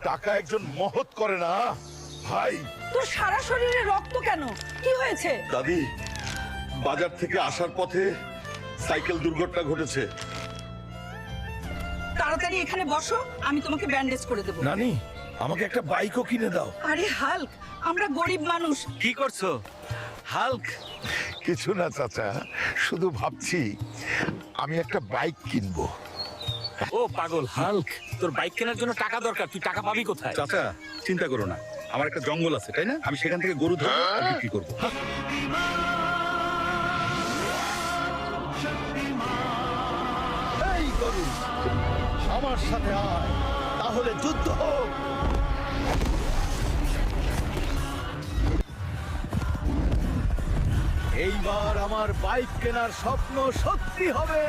টাকা একজন মহৎ করে না ভাই। তোর সারা শরীরে রক্ত কেন? কি হয়েছে? দাদি, বাজার থেকে আসার পথে সাইকেল দুর্ঘটনা ঘটেছে। তাড়াতাড়ি এখানে বসো, আমি তোমাকে ব্যান্ডেজ করে দেবো। নানি, আমাকে একটা বাইকও কিনে দাও। আরে হাল্ক, আমরা গরিব মানুষ। কি করছো হাল্ক? কিছু না চাচা, শুধু ভাবছি আমি একটা বাইক কিনবো। ও পাগল হাল্ক, তোর বাইক কেনার জন্য টাকা দরকার, তুই টাকা পাবি কোথায়? চাচা চিন্তা করো না, আমার একটা জঙ্গল আছে তাই না, আমি সেখান থেকে গরু ধরবো আর বিক্রি করবো। এই গরু, আমার সাথে আয়, তাহলে যুদ্ধ হোক। এইবার আমার বাইক কেনার স্বপ্ন সত্যি হবে।